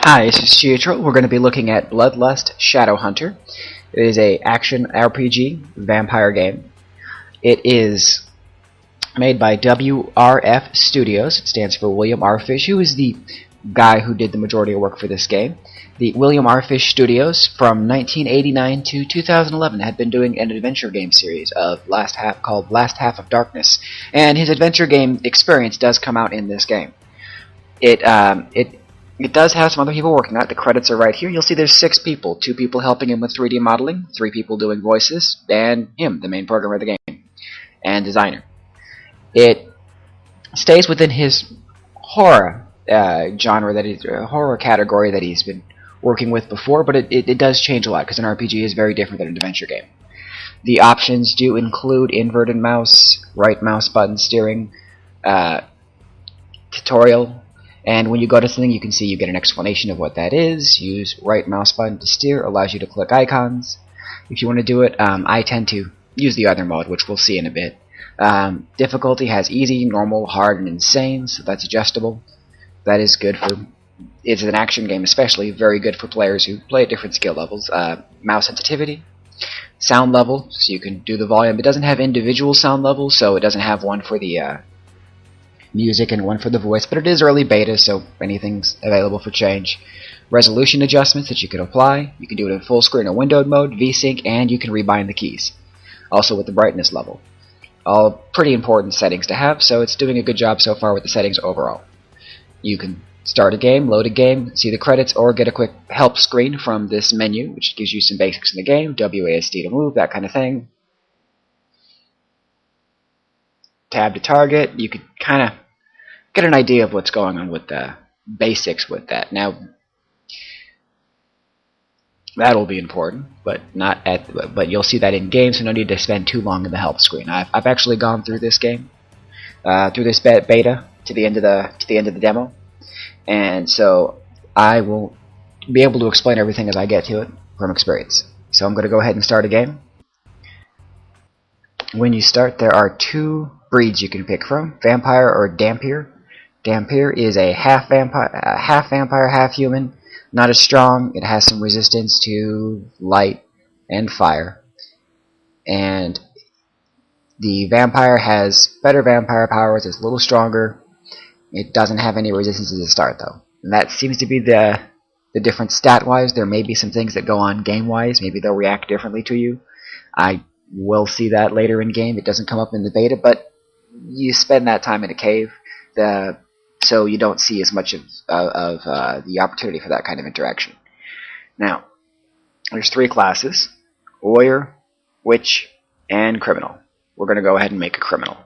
Hi, this is Chiatro. We're going to be looking at Bloodlust Shadowhunter. It is a action RPG vampire game. It is made by WRF Studios. It stands for William R. Fish, who is the guy who did the majority of work for this game. The William R. Fish Studios, from 1989 to 2011, had been doing an adventure game series called Last Half of Darkness, and his adventure game experience does come out in this game. It does have some other people working on it. The credits are right here. You'll see there's 6 people. 2 people helping him with 3D modeling, 3 people doing voices, and him, the main programmer of the game, and designer. It stays within his horror horror category that he's been working with before, but it does change a lot, because an RPG is very different than an adventure game. The options do include inverted mouse, right mouse button steering, tutorial, and when you go to something, you can see you get an explanation of what that is. Use right mouse button to steer, allows you to click icons. If you want to do it, I tend to use the other mode, which we'll see in a bit. Difficulty has easy, normal, hard, and insane, so that's adjustable. That is good for, it's an action game especially, very good for players who play at different skill levels. Mouse sensitivity, sound level, so you can do the volume. It doesn't have individual sound levels, so it doesn't have one for the music and one for the voice, but it is early beta, so anything's available for change. Resolution adjustments that you can apply. You can do it in full screen or windowed mode, VSync, and you can rebind the keys. Also with the brightness level. All pretty important settings to have, so it's doing a good job so far with the settings overall. You can start a game, load a game, see the credits, or get a quick help screen from this menu, which gives you some basics in the game, WASD to move, that kind of thing. Tab to target. You could kind of get an idea of what's going on with the basics with that. Now, that'll be important, but you'll see that in game, so no need to spend too long in the help screen. I've actually gone through this game, through this beta to the end of the demo, and so I will be able to explain everything as I get to it from experience. So I'm going to go ahead and start a game. When you start, there are 2 breeds you can pick from: vampire or dhampir. Dhampir is a half vampire, half human. Not as strong. It has some resistance to light and fire. And the vampire has better vampire powers. It's a little stronger. It doesn't have any resistance at the start, though. And that seems to be the difference stat-wise. There may be some things that go on game-wise. Maybe they'll react differently to you. I will see that later in game. It doesn't come up in the beta, but you spend that time in a cave, so you don't see as much of the opportunity for that kind of interaction. Now, there's 3 classes: warrior, witch, and criminal. We're going to go ahead and make a criminal,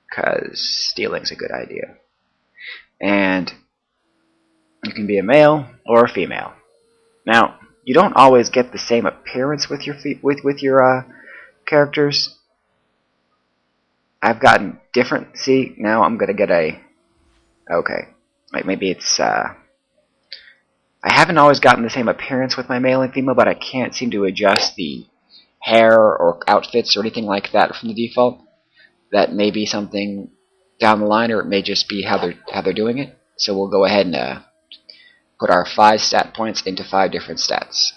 because stealing's a good idea. And you can be a male or a female. Now, you don't always get the same appearance with your characters. I've gotten different. See, now I'm gonna get a. Okay, like maybe it's. I haven't always gotten the same appearance with my male and female, but I can't seem to adjust the hair or outfits or anything like that from the default. That may be something down the line, or it may just be how they're doing it. So we'll go ahead and put our 5 stat points into 5 different stats.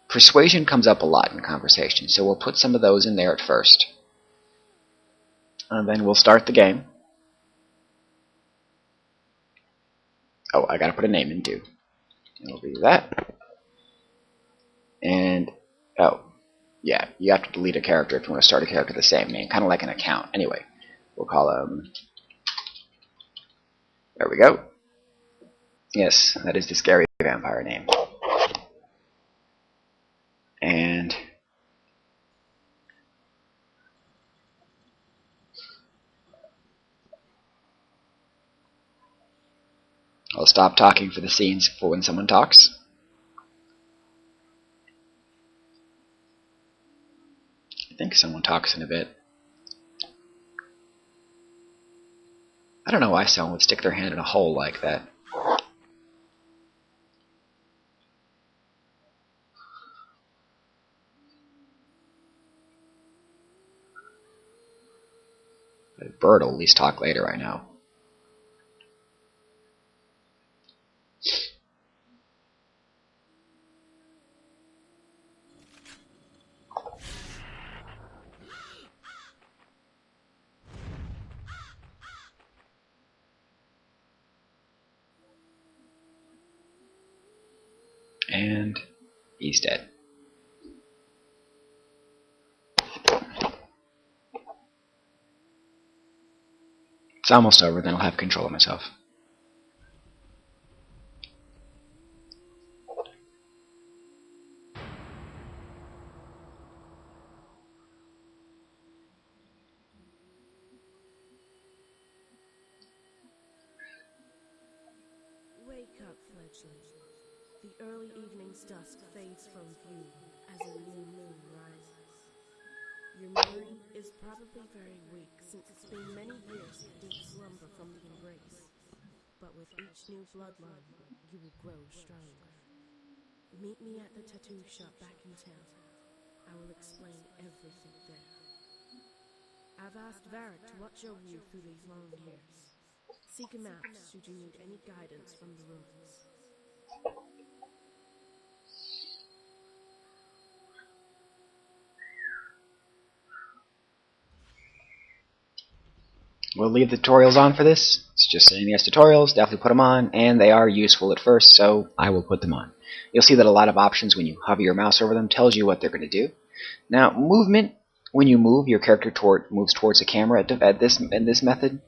Persuasion comes up a lot in conversation, so we'll put some of those in there at first. And then we'll start the game. Oh, I gotta put a name in too. We'll do that. And, oh, yeah, you have to delete a character if you want to start a character with the same name, kind of like an account. Anyway, we'll call him, there we go. Yes, that is the scary vampire name. And I'll stop talking for the scenes for when someone talks. I think someone talks in a bit. I don't know why someone would stick their hand in a hole like that. The bird will at least talk later, I know. And he's dead. It's almost over, then I'll have control of myself. Wake up, fledgling. The early evening's dusk fades from view as a new moon rises. Your memory is probably very weak, since it's been many years of deep slumber from the embrace. But with each new bloodline, you will grow stronger. Meet me at the tattoo shop back in town. I will explain everything there. I've asked Varric to watch over you through these long years. Seek him out should you need any guidance from the ruins. We'll leave the tutorials on for this. It's just saying yes, tutorials, definitely put them on, and they are useful at first, so I will put them on. You'll see that a lot of options when you hover your mouse over them tells you what they're going to do. Now, movement, when you move, your character moves towards the camera in this method.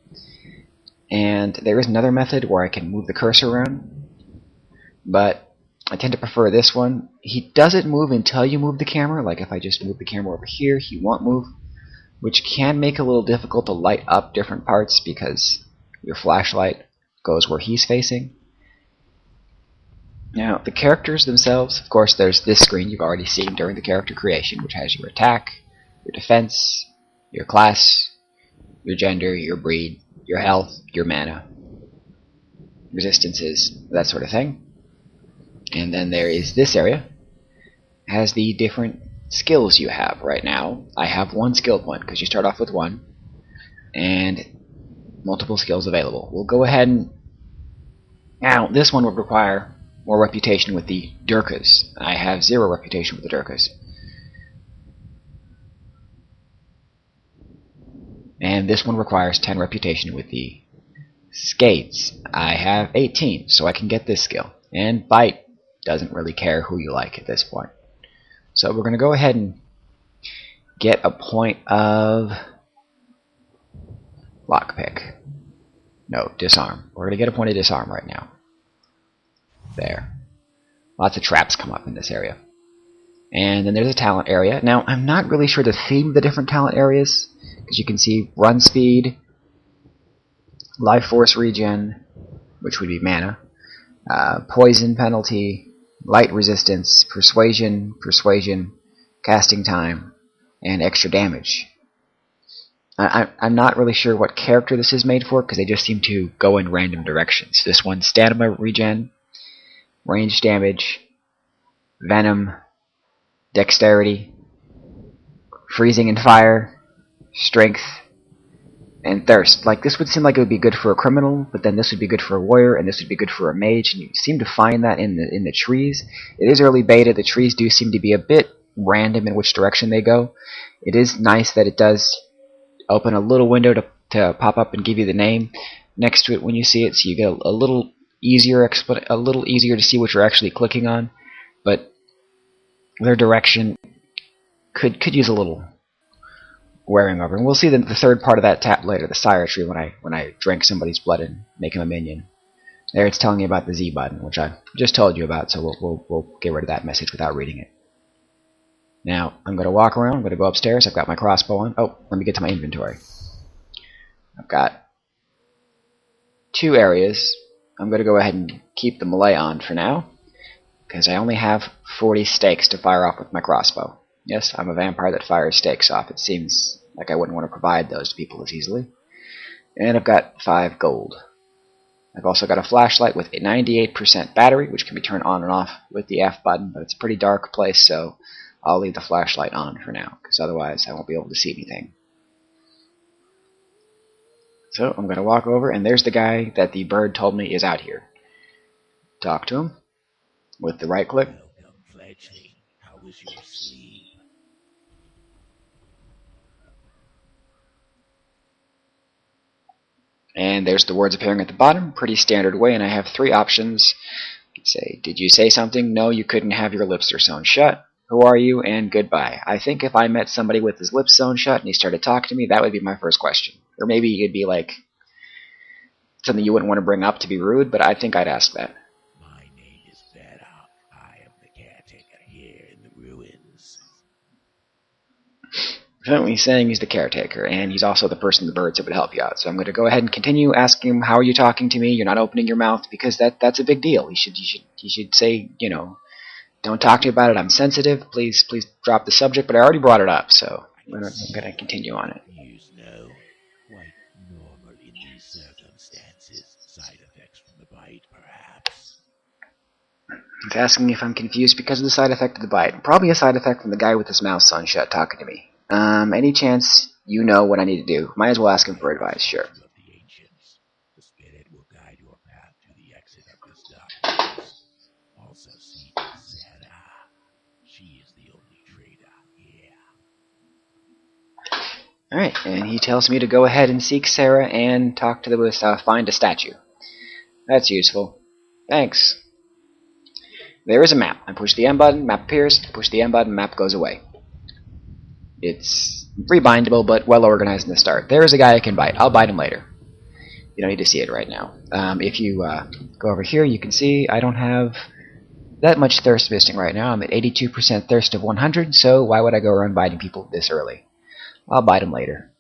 And there is another method where I can move the cursor around, but I tend to prefer this one. He doesn't move until you move the camera. Like if I just move the camera over here, he won't move, which can make it a little difficult to light up different parts because your flashlight goes where he's facing. Now, the characters themselves, of course, there's this screen you've already seen during the character creation, which has your attack, your defense, your class, your gender, your breed, your health, your mana, resistances, that sort of thing. And then there is this area, has the different skills you have. Right now, I have one skill point, because you start off with one, and multiple skills available. We'll go ahead and... Now, this one would require more reputation with the Durkas. I have 0 reputation with the Durkas. And this one requires 10 reputation with the Skates. I have 18, so I can get this skill. And Bite doesn't really care who you like at this point. So we're going to go ahead and get a point of lockpick. No, disarm. We're going to get a point of disarm right now. There. Lots of traps come up in this area. And then there's a talent area. Now, I'm not really sure the theme of the different talent areas, because you can see run speed, life force regen, which would be mana, poison penalty, light resistance, persuasion, casting time, and extra damage. I'm not really sure what character this is made for, because they just seem to go in random directions. This one's stamina regen, range damage, venom, dexterity, freezing and fire, strength, and thirst. Like, this would seem like it would be good for a criminal, but then this would be good for a warrior, and this would be good for a mage, and you seem to find that in the trees. It is early beta. The trees do seem to be a bit random in which direction they go. It is nice that it does open a little window to pop up and give you the name next to it when you see it, so you get a little easier to see what you're actually clicking on. But their direction could use a little wearing over, and we'll see the third part of that tap later, the Sire Tree, when I drink somebody's blood and make him a minion. There it's telling you about the Z button, which I just told you about, so we'll get rid of that message without reading it. Now, I'm going to walk around, I'm going to go upstairs, I've got my crossbow on. Oh, let me get to my inventory. I've got 2 areas. I'm going to go ahead and keep the melee on for now, because I only have 40 stakes to fire off with my crossbow. Yes, I'm a vampire that fires stakes off. It seems like I wouldn't want to provide those to people as easily. And I've got 5 gold. I've also got a flashlight with a 98% battery, which can be turned on and off with the F button, but it's a pretty dark place, so I'll leave the flashlight on for now, because otherwise I won't be able to see anything. So I'm going to walk over, and there's the guy that the bird told me is out here. Talk to him with the right click. Welcome, fledgling. How was your sleep? And there's the words appearing at the bottom, pretty standard way, and I have 3 options. Say, did you say something? No, you couldn't have your lips sewn shut. Who are you? And goodbye. I think if I met somebody with his lips sewn shut and he started talking to me, that would be my first question. Or maybe it'd be like something you wouldn't want to bring up to be rude, but I think I'd ask that. My name is Better. I am the caretaker here in the ruins. Apparently he's saying he's the caretaker, and he's also the person the birds that would help you out. So I'm going to go ahead and continue asking him, how are you talking to me? You're not opening your mouth, because that's a big deal. You should say, you know, don't talk to me about it. I'm sensitive. Please drop the subject. But I already brought it up, so I'm going to continue on it. Use no, quite normal in these circumstances. Side effects from the bite, perhaps. He's asking me if I'm confused because of the side effect of the bite. Probably a side effect from the guy with his mouth sewn shut talking to me. Any chance you know what I need to do? Might as well ask him for advice, sure. Of the ancients, the spirit will guide your path to the exit of this darkness. Also see Sarah. She is the only traitor here. Alright, and he tells me to go ahead and seek Sarah and talk to the find a statue. That's useful. Thanks. There is a map. I push the M button, map appears. Push the M button, map goes away. It's rebindable, but well organized in the start. There is a guy I can bite. I'll bite him later. You don't need to see it right now. If you go over here, you can see I don't have that much thirst misting right now. I'm at 82% thirst of 100, so why would I go around biting people this early? I'll bite them later.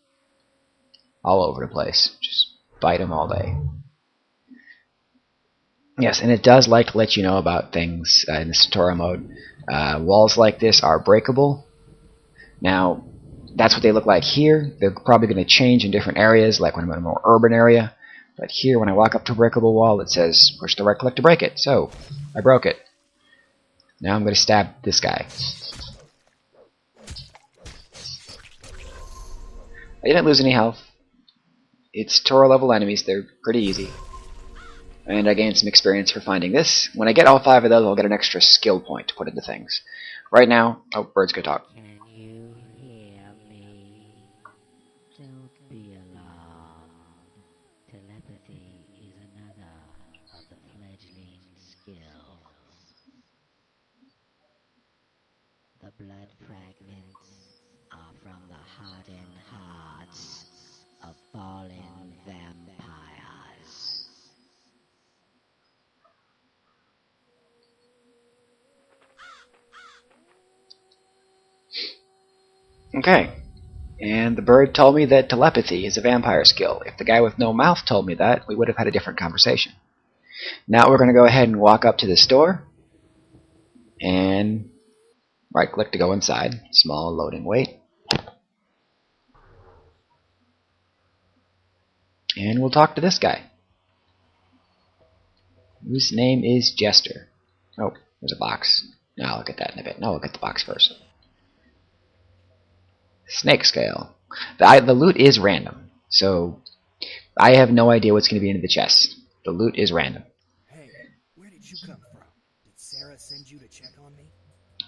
All over the place. Just bite them all day. Yes, and it does like to let you know about things in the tutorial mode. Walls like this are breakable. Now, that's what they look like here. They're probably going to change in different areas, like when I'm in a more urban area. But here, when I walk up to a breakable wall, it says, push the right click to break it. So, I broke it. Now I'm going to stab this guy. I didn't lose any health. It's tutorial level enemies. They're pretty easy. And I gained some experience for finding this. When I get all 5 of those, I'll get an extra skill point to put into things. Right now, oh, birds could talk. Can you hear me? Don't be alarmed. Telepathy is another of the fledgling skills. The blood fragments are from the hardened hearts of fallen vampires. Okay. And the bird told me that telepathy is a vampire skill. If the guy with no mouth told me that, we would have had a different conversation. Now we're going to go ahead and walk up to this door. And right click to go inside. Small loading wait. And we'll talk to this guy, whose name is Jester. Oh, there's a box. No, I'll look at that in a bit. No, I'll look at the box first. Snake scale. The loot is random, so I have no idea what's going to be in the chest. The loot is random. Hey, where did you come from? Did Sarah send you to check on me?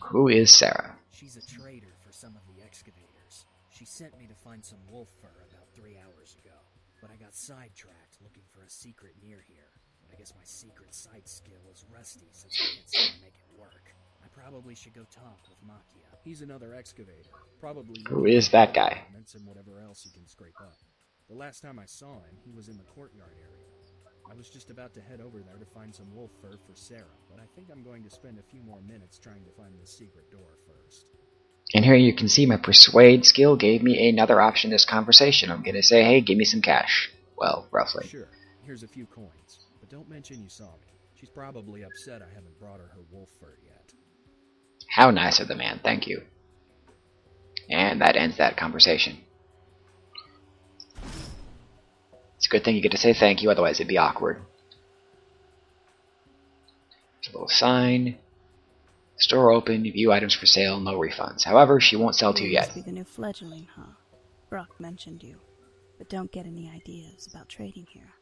Who is Sarah? She's a trader for some of the excavators. She sent me to find some wolf fur about 3 hours ago, but I got sidetracked looking for a secret near here. But I guess my secret sight skill is rusty since I can't seem to make it work. I probably should go talk with Makia. He's another excavator. Probably. Who is that guy? And whatever else he can scrape up. The last time I saw him, he was in the courtyard area. I was just about to head over there to find some wolf fur for Sarah, but I think I'm going to spend a few more minutes trying to find the secret door first. And here you can see my persuade skill gave me another option in this conversation. I'm going to say, hey, give me some cash. Well, roughly. Sure, here's a few coins, but don't mention you saw me. She's probably upset I haven't brought her wolf fur yet. How nice of the man, thank you. And that ends that conversation. It's a good thing you get to say thank you, otherwise it'd be awkward. There's a little sign. Store open, view items for sale, no refunds. However, she won't sell to you yet. Must be the new fledgling, huh? Brock mentioned you, but don't get any ideas about trading here.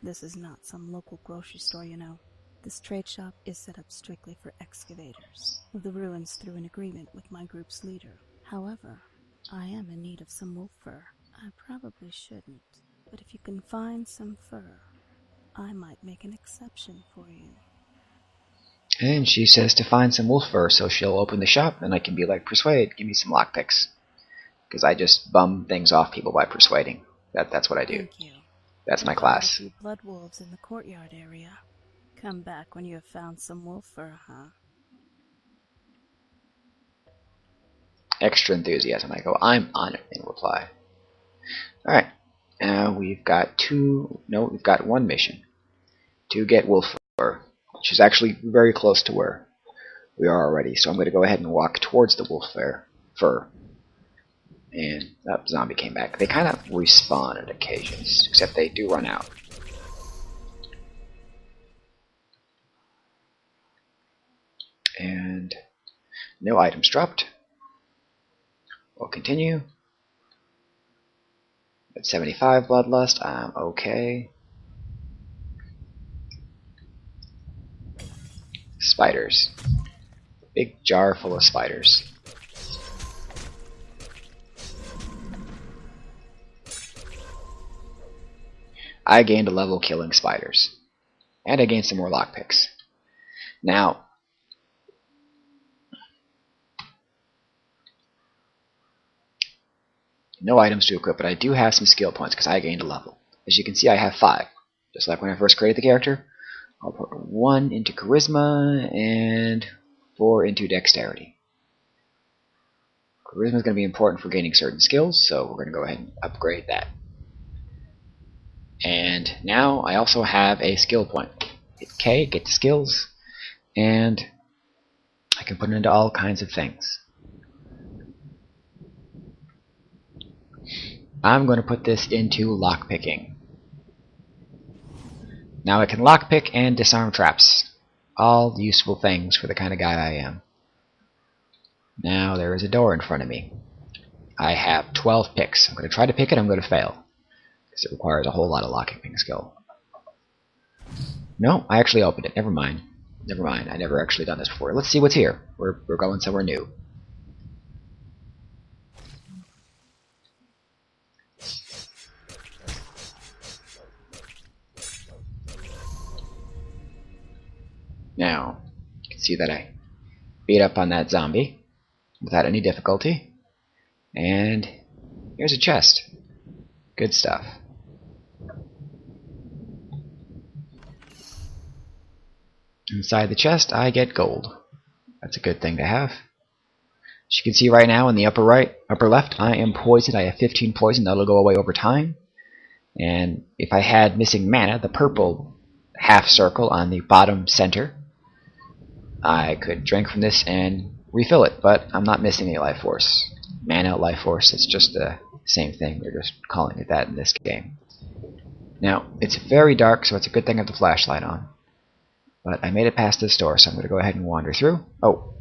This is not some local grocery store, you know. This trade shop is set up strictly for excavators of the ruins through an agreement with my group's leader. However, I am in need of some wolf fur. I probably shouldn't, but if you can find some fur, I might make an exception for you. And she says to find some wolf fur, so she'll open the shop, and I can be like, persuade, give me some lockpicks. Because I just bum things off people by persuading. That's what I do. Thank you. That's my I found class. a few blood wolves in the courtyard area. Come back when you have found some wolf fur, huh? Extra enthusiasm. I go, I'm on it, in reply. Alright. Now we've got we've got one mission. To get wolf fur. Which is actually very close to where we are already. So I'm going to go ahead and walk towards the wolf fur. And zombie came back. They kind of respawn at occasions, except they do run out. And no items dropped. We'll continue. At 75 bloodlust, I'm okay. Spiders. Big jar full of spiders. I gained a level killing spiders. And I gained some more lockpicks. Now, no items to equip, but I do have some skill points because I gained a level. As you can see, I have 5. Just like when I first created the character. I'll put 1 into charisma and 4 into dexterity. Charisma is going to be important for gaining certain skills, so we're going to go ahead and upgrade that. And now I also have a skill point. Hit K, get the skills, and I can put it into all kinds of things. I'm going to put this into lockpicking. Now I can lockpick and disarm traps. All useful things for the kind of guy I am. Now there is a door in front of me. I have 12 picks. I'm going to try to pick it, I'm going to fail. Because it requires a whole lot of lockpicking skill. No, I actually opened it. Never mind. Never mind. I never actually done this before. Let's see what's here. We're going somewhere new. Now, you can see that I beat up on that zombie without any difficulty. And here's a chest. Good stuff. Inside the chest, I get gold. That's a good thing to have. As you can see right now in the upper left, I am poisoned. I have 15 poison. That'll go away over time. And if I had missing mana, the purple half circle on the bottom center, I could drink from this and refill it, but I'm not missing any life force. Mana, life force, it's just the same thing. We're just calling it that in this game. Now, it's very dark, so it's a good thing I have the flashlight on. But I made it past this door, so I'm going to go ahead and wander through. Oh,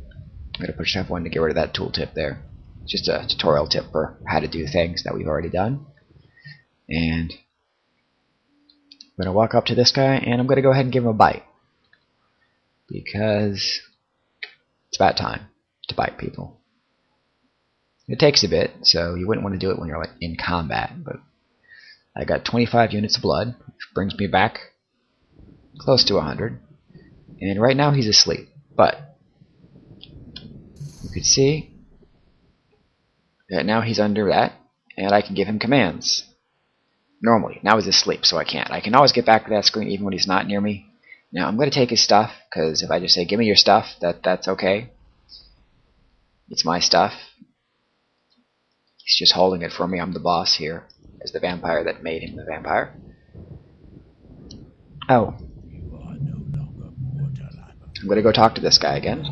I'm going to push F1 to get rid of that tooltip there. Just a tutorial tip for how to do things that we've already done. And I'm going to walk up to this guy, and I'm going to go ahead and give him a bite. Because it's about time to bite people. It takes a bit, so you wouldn't want to do it when you're like in combat, but I got 25 units of blood, which brings me back close to 100. And right now he's asleep, but you can see that now he's under that, and I can give him commands. Normally, now he's asleep, so I can't. I can always get back to that screen even when he's not near me. Now I'm going to take his stuff, because if I just say, give me your stuff, that's okay. It's my stuff. He's just holding it for me. I'm the boss here, as the vampire that made him the vampire. Oh. I'm going to go talk to this guy again.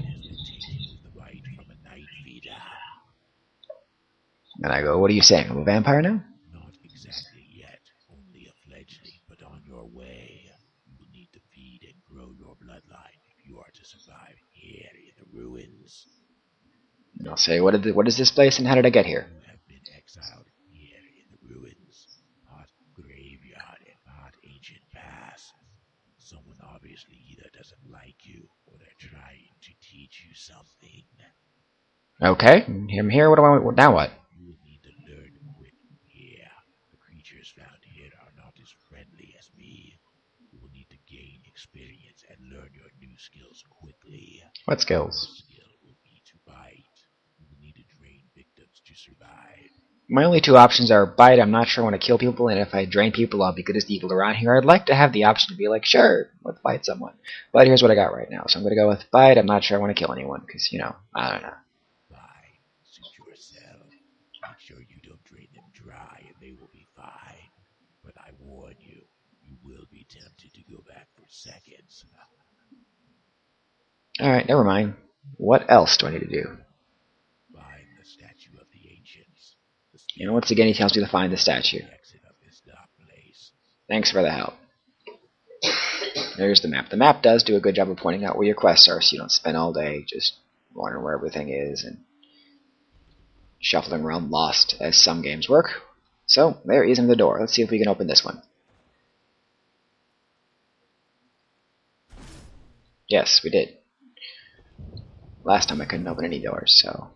And I go, what are you saying? I'm a vampire now? Not exactly yet, only a fledgling, but on your way. You will need to feed and grow your bloodline if you are to survive here in the ruins. And I'll say, what is this place and how did I get here? You have been exiled here in the ruins. Part graveyard and part ancient past. Someone obviously either doesn't like you or they're trying to teach you something. Okay, I'm here. What do I want? Now what? You will need to learn quick here. The creatures found here are not as friendly as me. You will need to gain experience and learn your new skills quickly. What skills? skill will be to bite. You will need to drain victims to survive. My only two options are bite. I'm not sure I want to kill people, and if I drain people, I'll be good as the evil around here. I'd like to have the option to be like, sure, let's bite someone. But here's what I got right now. So I'm going to go with bite. I'm not sure I want to kill anyone, because, you know, I don't know. Fine. Suit yourself. Make sure you don't drain them dry and they will be fine. But I warn you, you will be tempted to go back for seconds. Alright, never mind. What else do I need to do? Find the statue of the ancients. And once again, he tells me to find the statue. Exit of this dark place. Thanks for the help. There's the map. The map does do a good job of pointing out where your quests are, so you don't spend all day just wondering where everything is and shuffling around lost, as some games work. So, there is the door. Let's see if we can open this one. Yes, we did. Last time I couldn't open any doors, so...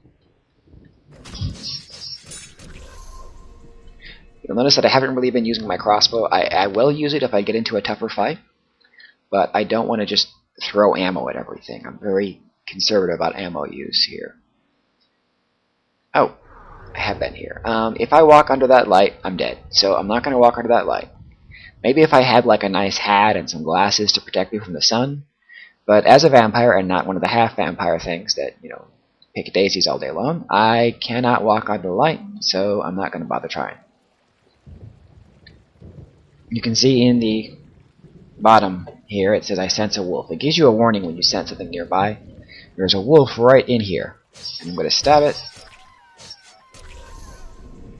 You'll notice that I haven't really been using my crossbow. I will use it if I get into a tougher fight, but I don't want to just throw ammo at everything. I'm very conservative about ammo use here. Oh, I have that here. If I walk under that light, I'm dead, so I'm not going to walk under that light. Maybe if I had like a nice hat and some glasses to protect me from the sun, but as a vampire and not one of the half-vampire things that, you know, pick daisies all day long, I cannot walk under the light, so I'm not going to bother trying. You can see in the bottom here, it says I sense a wolf. It gives you a warning when you sense something nearby. There's a wolf right in here. And I'm going to stab it.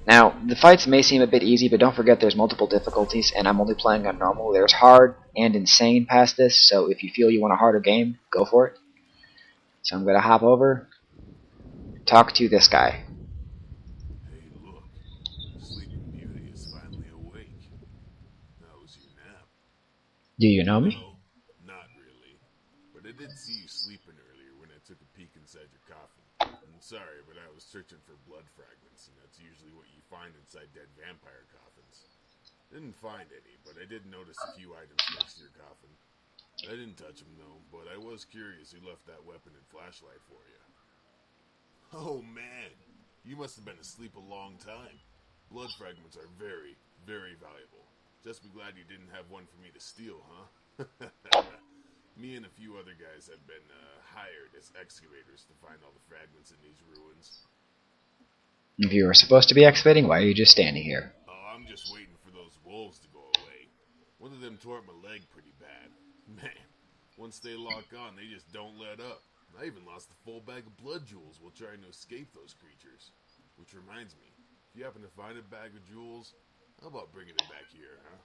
Now, the fights may seem a bit easy, but don't forget there's multiple difficulties, and I'm only playing on normal. There's hard and insane past this, so if you feel you want a harder game, go for it. So I'm going to hop over, talk to this guy. Hey, look. Sleeping Beauty is finally awake. How was your nap? Do you know me? No, not really. But I did see you sleeping earlier when I took a peek inside your coffin. I'm sorry, but I was searching for blood fragments, and that's usually what you find inside dead vampire coffins. Didn't find any, but I did notice a few items next to your coffin. I didn't touch them, though, but I was curious who left that weapon and flashlight for you. Oh, man. You must have been asleep a long time. Blood fragments are very, very valuable. Just be glad you didn't have one for me to steal, huh? Me and a few other guys have been hired as excavators to find all the fragments in these ruins. If you were supposed to be excavating, why are you just standing here? Oh, I'm just waiting for those wolves to go away. One of them tore up my leg pretty bad. Man, once they lock on, they just don't let up. I even lost a full bag of blood jewels while trying to escape those creatures. Which reminds me, if you happen to find a bag of jewels, how about bringing it back here, huh?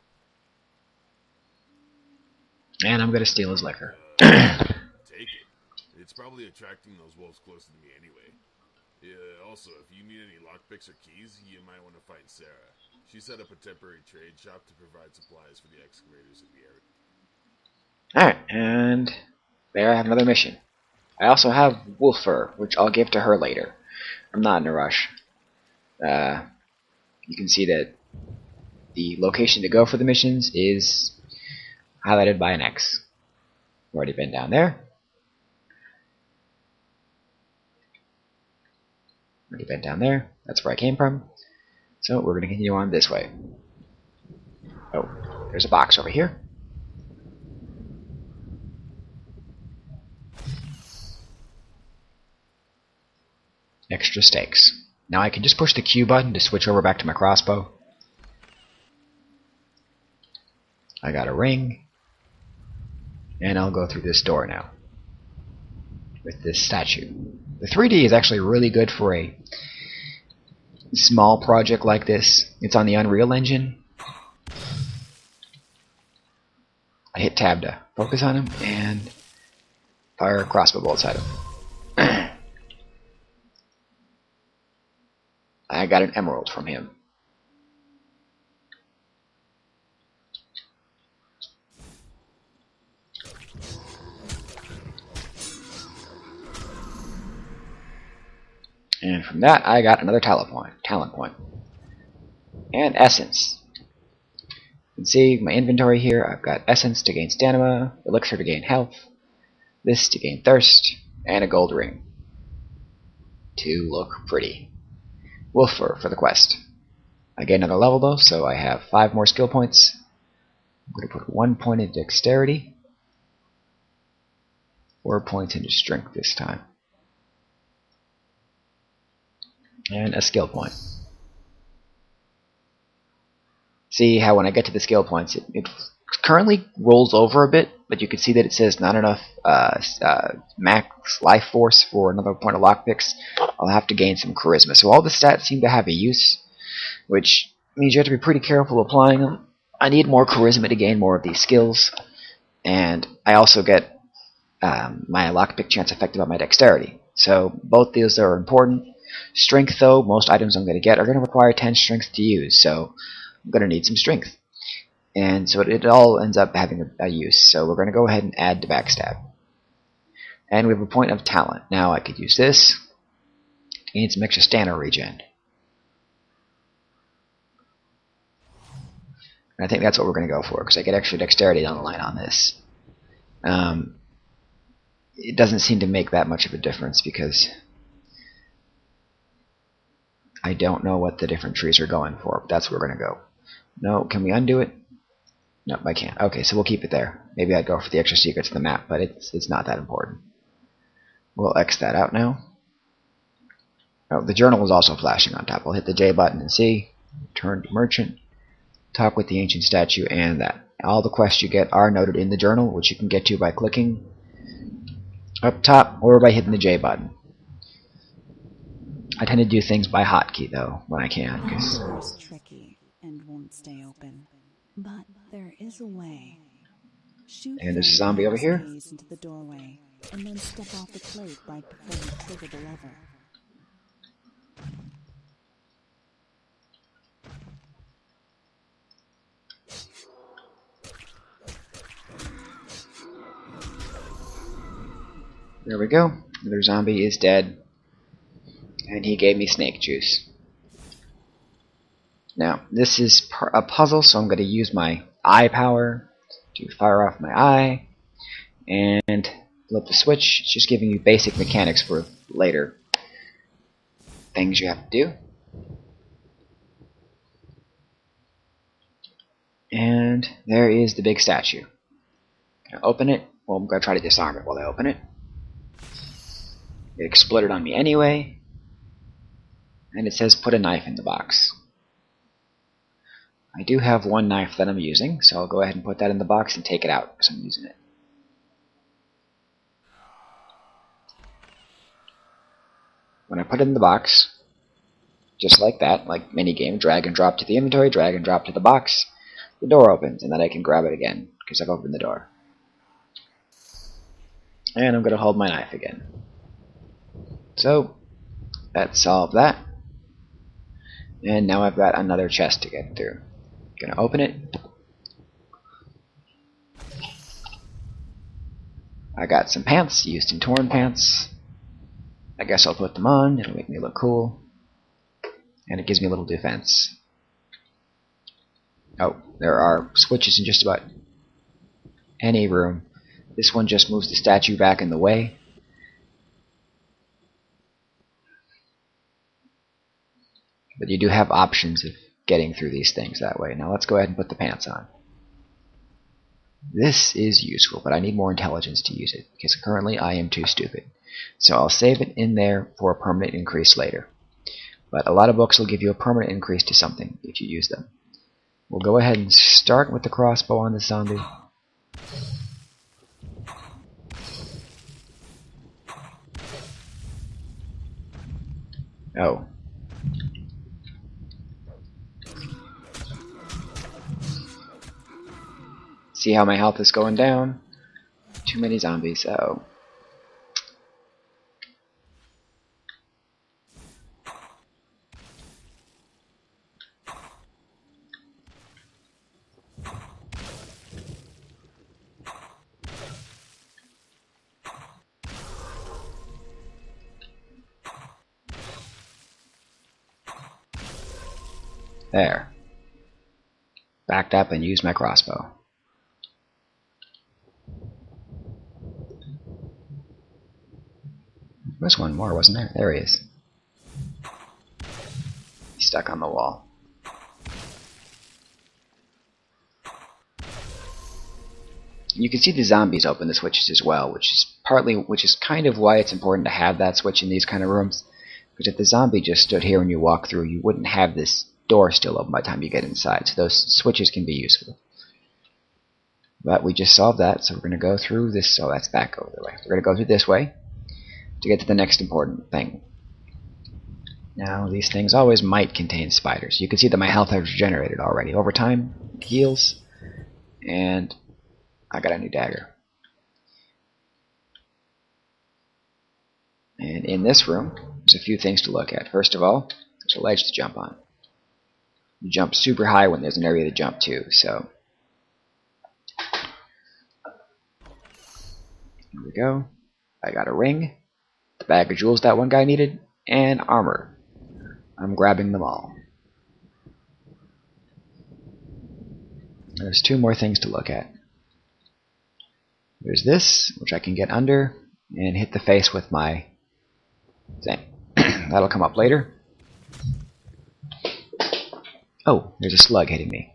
And I'm going to steal his liquor. Take it. It's probably attracting those wolves closer to me anyway. Also, if you need any lockpicks or keys, you might want to find Sarah. She set up a temporary trade shop to provide supplies for the excavators in the area. Alright, and there I have another mission. I also have wolf fur, which I'll give to her later. I'm not in a rush. You can see that the location to go for the missions is highlighted by an X. I've already been down there. Already been down there. That's where I came from. So we're going to continue on this way. Oh, there's a box over here. Extra stakes. Now I can just push the Q button to switch over back to my crossbow. I got a ring. And I'll go through this door now. With this statue. The 3D is actually really good for a small project like this. It's on the Unreal Engine. I hit tab to focus on him and fire crossbow bolts at him. I got an emerald from him. And from that, I got another talent point. And essence. You can see my inventory here. I've got essence to gain stamina, elixir to gain health, this to gain thirst, and a gold ring to look pretty. Wolf fur for the quest. I get another level though, so I have 5 more skill points. I'm going to put 1 point into dexterity, 4 points into strength this time, and a skill point. See how when I get to the skill points, it currently rolls over a bit, but you can see that it says not enough max life force for another point of lockpicks. I'll have to gain some charisma. So all the stats seem to have a use, which means you have to be pretty careful applying them. I need more charisma to gain more of these skills, and I also get my lockpick chance affected by my dexterity. So both these are important. Strength, though, most items I'm going to get are going to require 10 strength to use, so I'm going to need some strength. And so it all ends up having a use. So we're going to go ahead and add to backstab. And we have a point of talent. Now I could use this to gain some extra stamina regen. And I think that's what we're going to go for, because I get extra dexterity down the line on this. It doesn't seem to make that much of a difference, because I don't know what the different trees are going for, but that's where we're going to go. No, can we undo it? Nope, I can't. Okay, so we'll keep it there. Maybe I'd go for the extra secrets of the map, but it's not that important. We'll X that out now. Oh, the journal is also flashing on top. I'll hit the J button and see. Turn to merchant. Talk with the ancient statue, and that. All the quests you get are noted in the journal, which you can get to by clicking up top or by hitting the J button. I tend to do things by hotkey though when I can. It's tricky and won't stay open, but there is a way. Shoot And there's a zombie over here. into the doorway, and then step off the plate right before you trigger the lever. There we go. Another zombie is dead. And he gave me snake juice. Now, this is a puzzle, so I'm going to use my eye power to fire off my eye and flip the switch. It's just giving you basic mechanics for later things you have to do. And there is the big statue. Can I open it? Well, I'm going to try to disarm it while I open it. It exploded on me anyway. And it says put a knife in the box. I do have one knife that I'm using, so I'll go ahead and put that in the box and take it out because I'm using it. When I put it in the box, just like that, like minigame, drag and drop to the inventory, drag and drop to the box, the door opens, and then I can grab it again because I've opened the door. And I'm going to hold my knife again. So, that solved that. And now I've got another chest to get through. Gonna open it. I got some pants, used in torn pants. I guess I'll put them on, it'll make me look cool. And it gives me a little defense. Oh, there are switches in just about any room. This one just moves the statue back in the way. But you do have options of getting through these things that way. Now let's go ahead and put the pants on. This is useful, but I need more intelligence to use it, because currently I am too stupid. So I'll save it in there for a permanent increase later. But a lot of books will give you a permanent increase to something if you use them. We'll go ahead and start with the crossbow on this zombie. Oh. See how my health is going down? Too many zombies, oh. There. Backed up and used my crossbow. was one more, wasn't there? There he is. He's stuck on the wall. You can see the zombies open the switches as well, which is kind of why it's important to have that switch in these kind of rooms. Because if the zombie just stood here when you walk through, you wouldn't have this door still open by the time you get inside. So those switches can be useful. But we just solved that, so we're going to go through this. Oh, that's back over the way. We're going to go through this way to get to the next important thing. Now, these things always might contain spiders. You can see that my health has regenerated already. Over time, it heals, and I got a new dagger. And in this room, there's a few things to look at. First of all, there's a ledge to jump on. You jump super high when there's an area to jump to, so here we go. I got a ring, the bag of jewels that one guy needed, and armor. I'm grabbing them all. There's two more things to look at. There's this, which I can get under and hit the face with my thing. That'll come up later. Oh, there's a slug hitting me.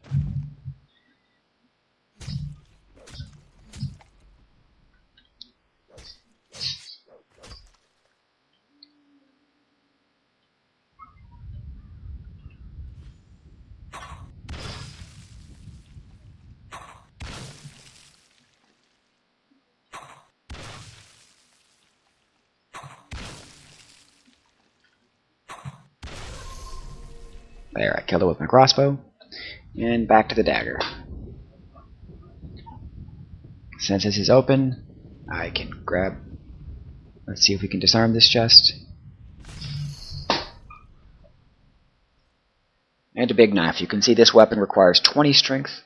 There, I killed it with my crossbow. And back to the dagger. Since this is open, I can grab... Let's see if we can disarm this chest. And a big knife. You can see this weapon requires 20 strength.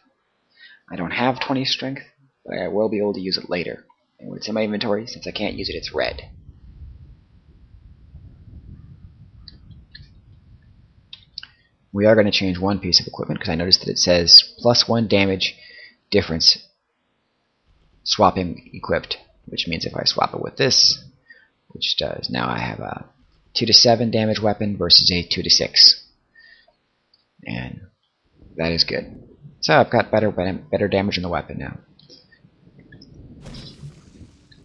I don't have 20 strength, but I will be able to use it later. And when it's in my inventory, since I can't use it, it's red. We are going to change one piece of equipment because I noticed that it says +1 damage difference swapping equipped, which means if I swap it with this, which does, now I have a 2 to 7 damage weapon versus a 2 to 6. And that is good. So I've got better damage in the weapon now.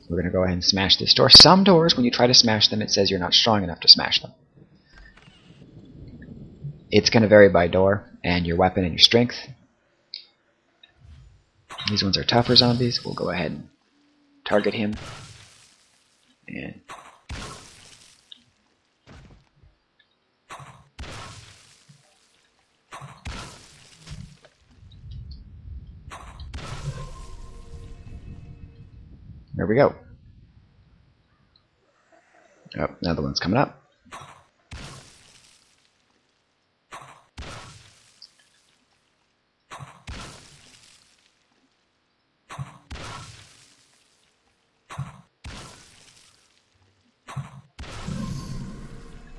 We're going to go ahead and smash this door. Some doors, when you try to smash them, it says you're not strong enough to smash them. It's going to vary by door and your weapon and your strength. These ones are tougher zombies. We'll go ahead and target him. And there we go. Oh, another one's coming up.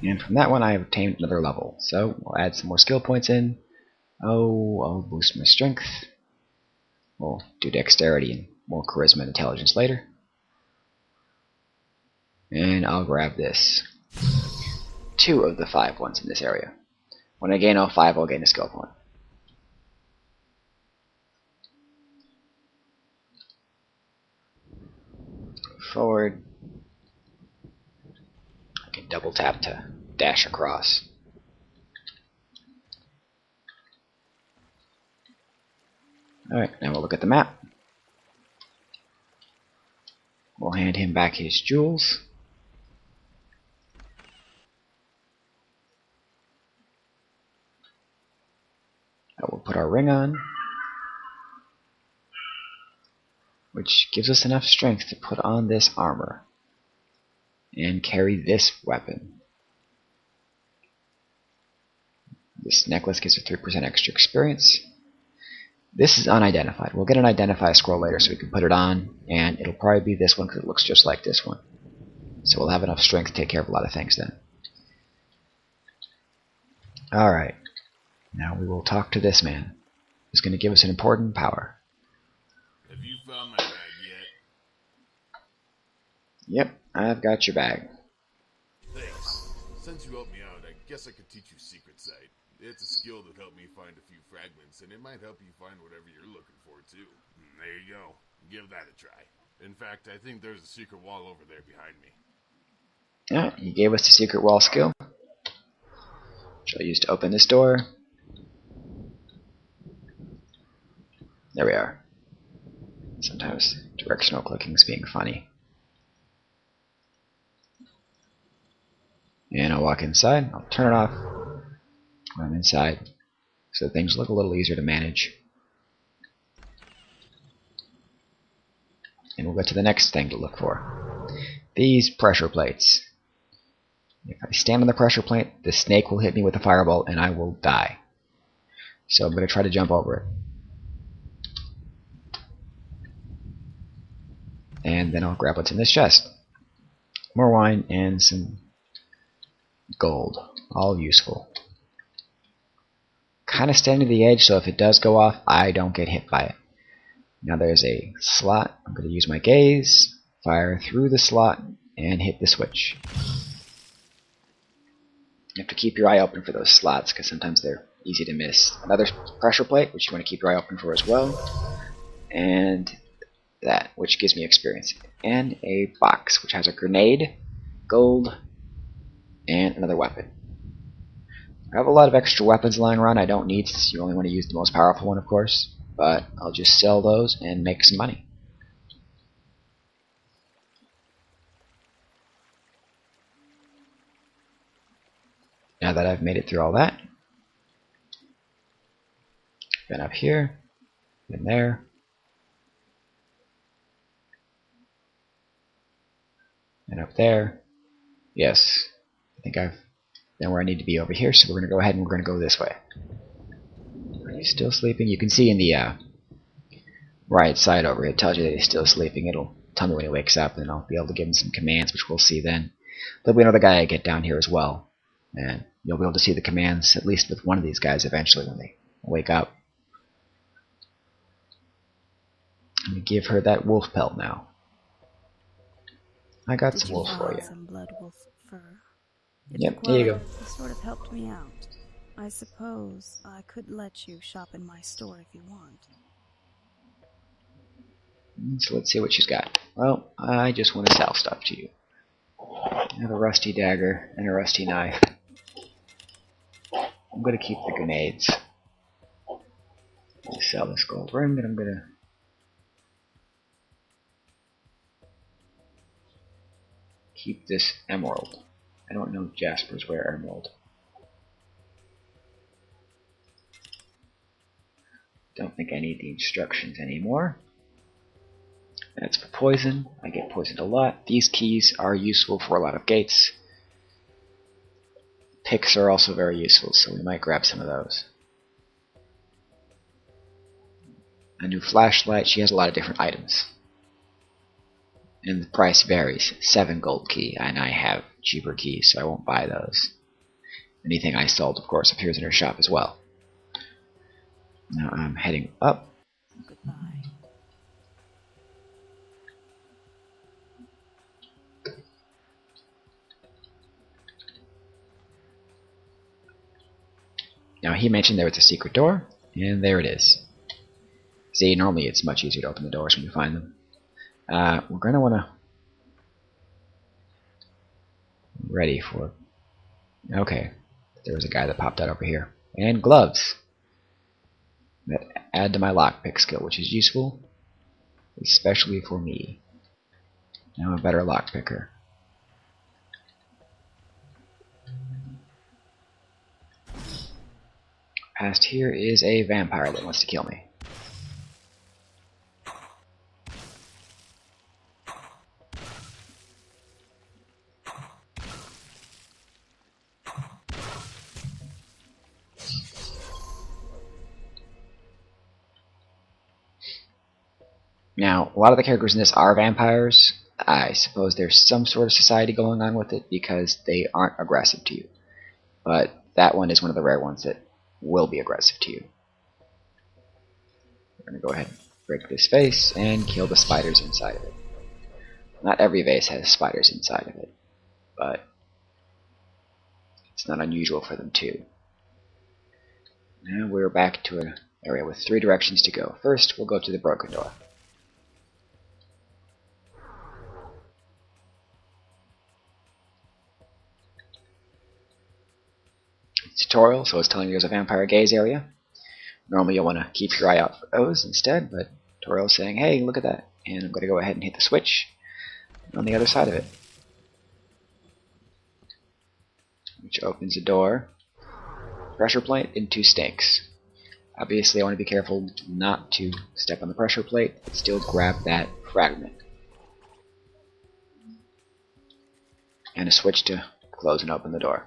And from that one I have obtained another level. So we'll add some more skill points in. Oh, I'll boost my strength. We'll do dexterity and more charisma and intelligence later. And I'll grab this. 2 of the 5 ones in this area. When I gain all 5, I'll gain a skill point. Forward. I can double tap to dash across. Alright, now we'll look at the map. We'll hand him back his jewels. I will put our ring on, which gives us enough strength to put on this armor and carry this weapon. This necklace gives us 3% extra experience. This is unidentified. We'll get an identify scroll later so we can put it on, and it'll probably be this one because it looks just like this one. So we'll have enough strength to take care of a lot of things then. Alright, now we will talk to this man. He's going to give us an important power. Have you found my bag yet? Yep, I've got your bag. Since you helped me out, I guess I could teach you Secret Sight. It's a skill that helped me find a few fragments, and it might help you find whatever you're looking for, too. There you go. Give that a try. In fact, I think there's a secret wall over there behind me. Yeah, he gave us the secret wall skill, which I'll use to open this door. There we are. Sometimes directional clicking is being funny. And I'll walk inside. I'll turn it off when I'm inside, so things look a little easier to manage. And we'll get to the next thing to look for. These pressure plates. If I stand on the pressure plate, the snake will hit me with a fireball and I will die. So I'm going to try to jump over it. And then I'll grab what's in this chest. More wine and some gold. All useful. Kind of standing to the edge, so if it does go off, I don't get hit by it. Now there's a slot. I'm going to use my gaze, fire through the slot, and hit the switch. You have to keep your eye open for those slots, because sometimes they're easy to miss. Another pressure plate, which you want to keep your eye open for as well. And that, which gives me experience. And a box, which has a grenade, gold, and another weapon. I have a lot of extra weapons lying around I don't need, since you only want to use the most powerful one, of course. But I'll just sell those and make some money. Now that I've made it through all that, been up here, been there, and up there. Yes, I think I've been where I need to be over here, so we're going to go ahead and we're going to go this way. Are you still sleeping? You can see in the right side over here, it tells you that he's still sleeping. It'll tell me when he wakes up, and I'll be able to give him some commands, which we'll see then. There'll be another guy I get down here as well, and you'll be able to see the commands, at least with one of these guys eventually when they wake up. I'm going to give her that wolf pelt now. I got some wolf for you. Some blood wolf fur? Yep, there you go. It sort of helped me out. I suppose I could let you shop in my store if you want. So let's see what she's got. Well, I just want to sell stuff to you. I have a rusty dagger and a rusty knife. I'm going to keep the grenades. I'll sell this gold ring, and I'm going to keep this emerald. I don't know Jasper's wear emerald. Don't think I need the instructions anymore. That's for poison. I get poisoned a lot. These keys are useful for a lot of gates. Picks are also very useful, so we might grab some of those. A new flashlight. She has a lot of different items. And the price varies. 7 gold key, and I have cheaper keys, so I won't buy those. Anything I sold, of course, appears in her shop as well. Now I'm heading up. Goodbye. Now he mentioned there was a secret door, and there it is. See, normally it's much easier to open the doors when you find them. We're going to want to... Ready for... Okay, there was a guy that popped out over here. And gloves. That add to my lockpick skill, which is useful, especially for me. Now I'm a better lockpicker. Past here is a vampire that wants to kill me. Now, a lot of the characters in this are vampires. I suppose there's some sort of society going on with it because they aren't aggressive to you. But that one is one of the rare ones that will be aggressive to you. We're going to go ahead and break this vase and kill the spiders inside of it. Not every vase has spiders inside of it, but It's not unusual for them to. Now we're back to an area with 3 directions to go. First, we'll go to the broken door. It's tutorial, so it's telling you there's a vampire gaze area. Normally you'll want to keep your eye out for those instead, but tutorial is saying, hey, look at that. And I'm going to go ahead and hit the switch on the other side of it, which opens a door, pressure plate, and 2 snakes. Obviously I want to be careful not to step on the pressure plate, but still grab that fragment. And a switch to close and open the door.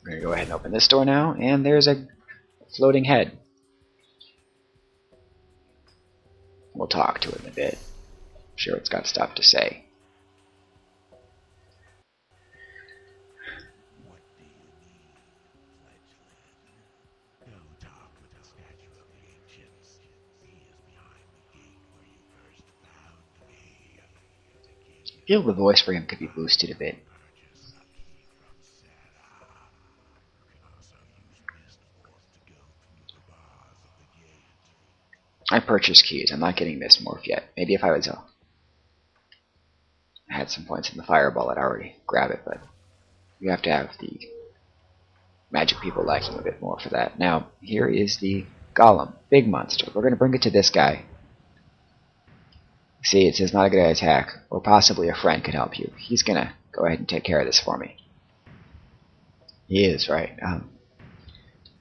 I'm going to go ahead and open this door now, and there's a floating head. We'll talk to it in a bit. I'm sure it's got stuff to say. What do you need, fledgling? Go talk with the statue of the ancients. He is behind the gate where you first found me. I feel the voice for him could be boosted a bit. Purchase a key from Sarah. You can also use Mist Morph to go through the bars of the gate. I purchased keys. I'm not getting this morph yet. Maybe if I was I had some points in the fireball, I'd already grab it, but you have to have the magic people liking a bit more for that. Now, here is the golem, big monster. We're going to bring it to this guy. See, it says not a good attack, or possibly a friend could help you. He's going to go ahead and take care of this for me. He is, right?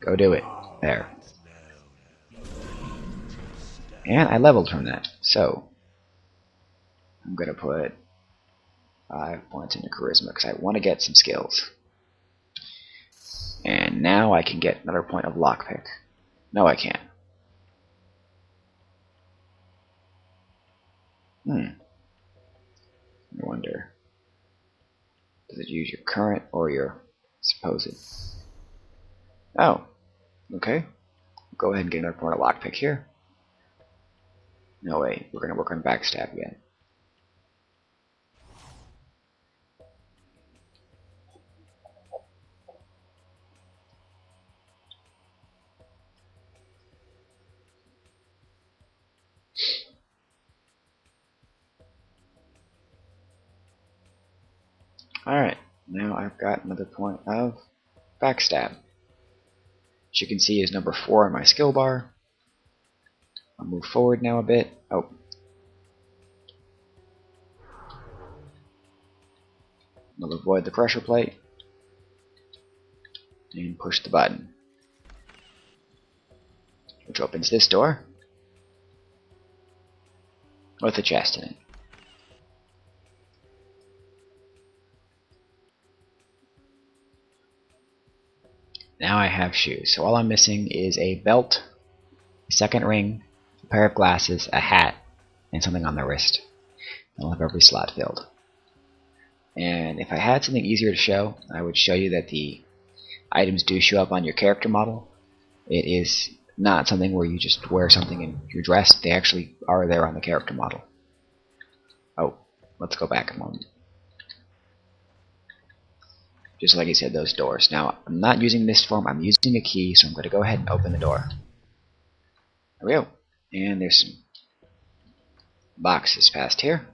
Go do it. There. And I leveled from that, so I'm going to put 5 points into charisma because I want to get some skills. And now I can get another point of lockpick. No, I can't. I wonder. Does it use your current or your supposed? Oh, okay. Go ahead and get another point of lockpick here. No way, we're going to work on backstab again. Alright, now I've got another point of backstab. As you can see is number 4 on my skill bar. I'll move forward now a bit. Oh. I'll avoid the pressure plate. And push the button. Which opens this door. With a chest in it. Now I have shoes. So all I'm missing is a belt, a second ring, a pair of glasses, a hat, and something on the wrist. I'll have every slot filled. And if I had something easier to show, I would show you that the items do show up on your character model. It is not something where you just wear something in your dress. They actually are there on the character model. Oh, let's go back a moment. Just like I said, those doors. Now, I'm not using mist form, I'm using a key, so I'm going to go ahead and open the door. There we go. And there's some boxes past here.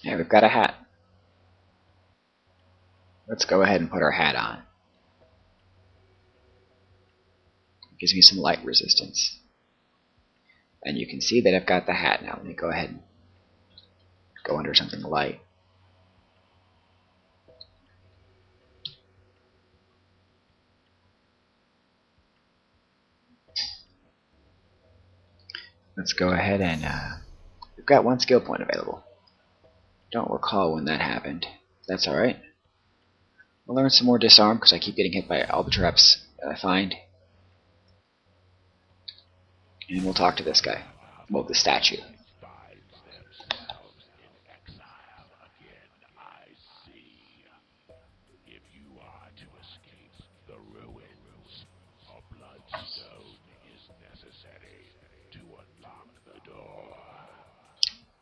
And we've got a hat. Let's go ahead and put our hat on. It gives me some light resistance. And you can see that I've got the hat now. Let me go ahead and go under something light. Let's go ahead and we've got 1 skill point available. Don't recall when that happened. That's alright. We'll learn some more disarm because I keep getting hit by all the traps that I find. And we'll talk to this guy. Well, the statue. If you are to escape stone is necessary to unlock the door.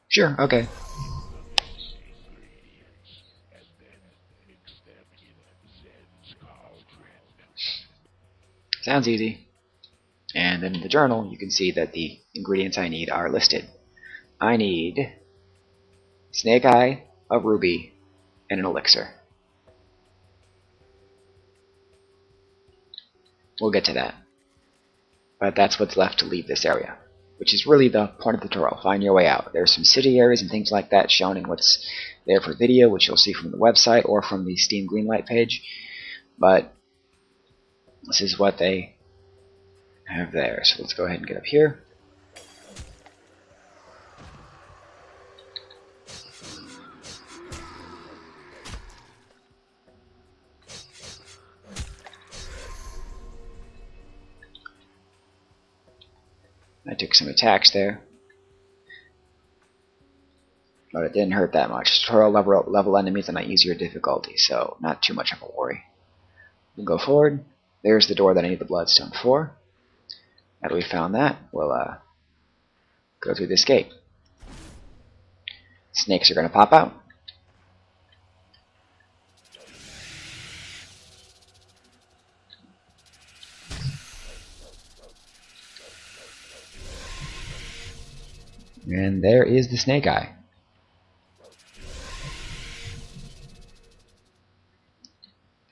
Sure, okay. Find the missing ingredients and then mix them in Zen's cauldron. Sounds easy. And then in the journal, you can see that the ingredients I need are listed. I need snake eye, a ruby, and an elixir. We'll get to that. But that's what's left to leave this area, which is really the point of the tutorial. Find your way out. There's some city areas and things like that shown in what's there for video, which you'll see from the website or from the Steam Greenlight page. But this is what they have there. So let's go ahead and get up here. I took some attacks there, but it didn't hurt that much. Tutorial level enemies on an easier difficulty, so not too much of a worry. We'll go forward. There's the door that I need the bloodstone for. Now that we found that, we'll go through this gate. Snakes are going to pop out. And there is the snake eye.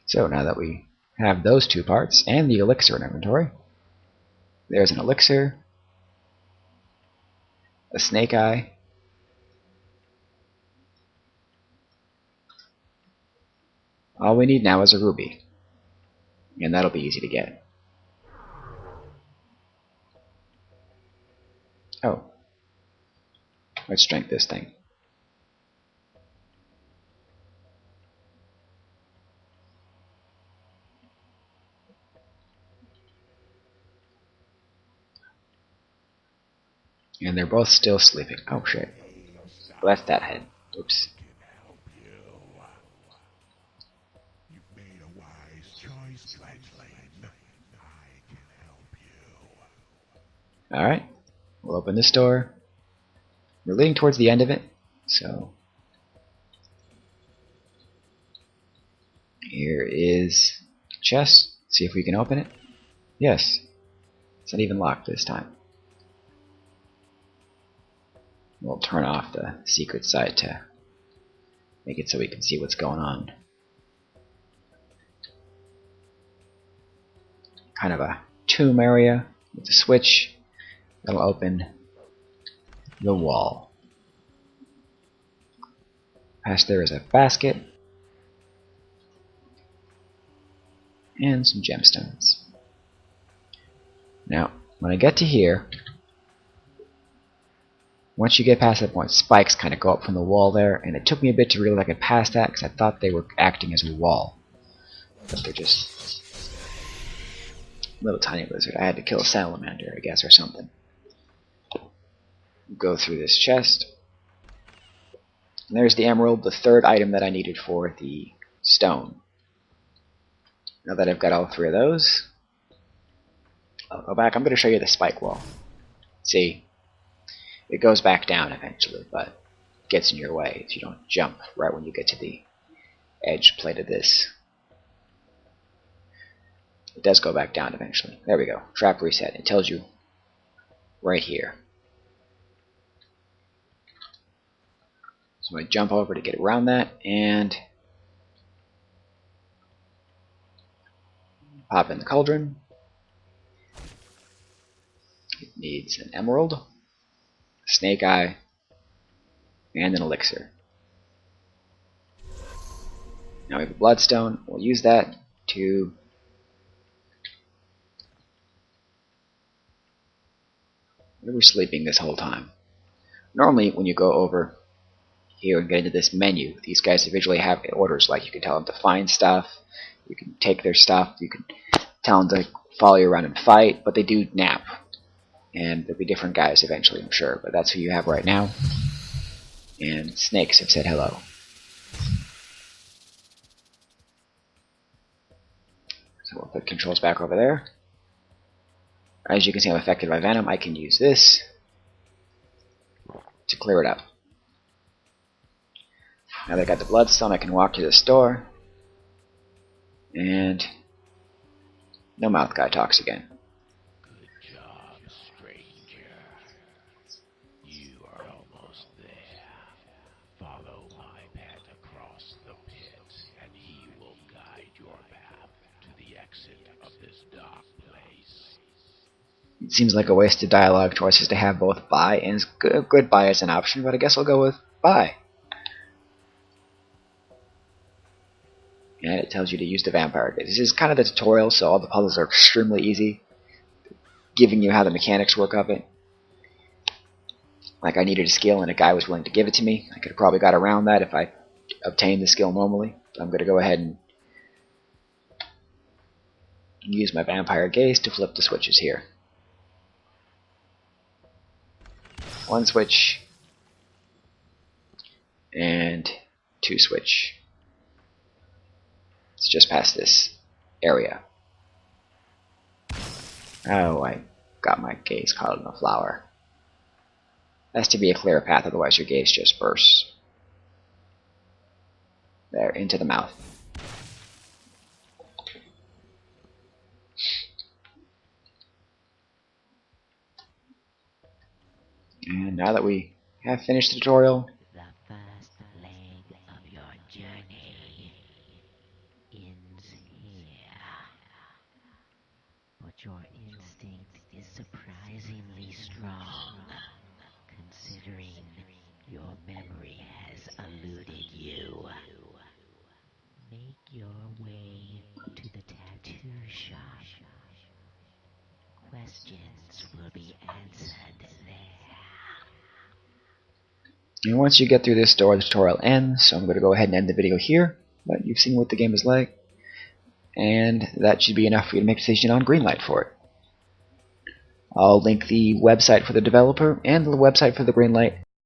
So now that we have those two parts and the elixir in inventory, there's an elixir, a snake eye, all we need now is a ruby, and that'll be easy to get. Oh, let's drink this thing. And they're both still sleeping. Oh shit. Left that head. Oops. You've made a wise choice, Fledgling. I can help you. Alright. We'll open this door. We're leading towards the end of it, so here is a chest. See if we can open it. Yes. It's not even locked this time. We'll turn off the secret side to make it so we can see what's going on. Kind of a tomb area with a switch that'll open the wall. Past there is a basket and some gemstones. Now, when I get to here, once you get past that point, spikes kind of go up from the wall there, and it took me a bit to realize I could pass that because I thought they were acting as a wall. But they're just a little tiny lizard. I had to kill a salamander, I guess, or something. Go through this chest. And there's the emerald, the third item that I needed for the stone. Now that I've got all three of those, I'll go back. I'm going to show you the spike wall. See? It goes back down eventually, but it gets in your way if you don't jump right when you get to the edge plate of this. It does go back down eventually. There we go. Trap reset. It tells you right here. So I jump over to get around that and pop in the cauldron. It needs an emerald, snake eye, and an elixir. Now we have a bloodstone. We'll use that to we were sleeping this whole time. Normally when you go over here and get into this menu, these guys visually have orders, like you can tell them to find stuff, you can take their stuff, you can tell them to follow you around and fight, but they do nap. And there'll be different guys eventually, I'm sure, but that's who you have right now. And snakes have said hello. So we'll put controls back over there. As you can see, I'm affected by venom. I can use this to clear it up. Now that I got the bloodstone, I can walk to this door, and no mouth guy talks again. Good job, stranger. You are almost there. Follow my path across the pit, and he will guide your path to the exit of this dark place. It seems like a wasted dialogue choices to have both bye and goodbye as an option, but I guess I'll go with bye. And it tells you to use the vampire gate. This is kind of the tutorial, so all the puzzles are extremely easy, giving you how the mechanics work of it. Like, I needed a skill and a guy was willing to give it to me. I could have probably got around that if I obtained the skill normally. So I'm going to go ahead and use my vampire gaze to flip the switches here. One switch and two switch. It's just past this area. Oh, I got my gaze caught in a flower. Has to be a clear path, otherwise your gaze just bursts. There, into the mouth. And now that we have finished the tutorial, The first leg of your journey ends here. But your instinct is surprisingly strong, considering your memory has eluded you. Make your way to the tattoo shop. Questions will be answered there. and once you get through this door, the tutorial ends, so I'm going to go ahead and end the video here. But you've seen what the game is like, and that should be enough for you to make a decision on Greenlight for it. I'll link the website for the developer and the website for the Greenlight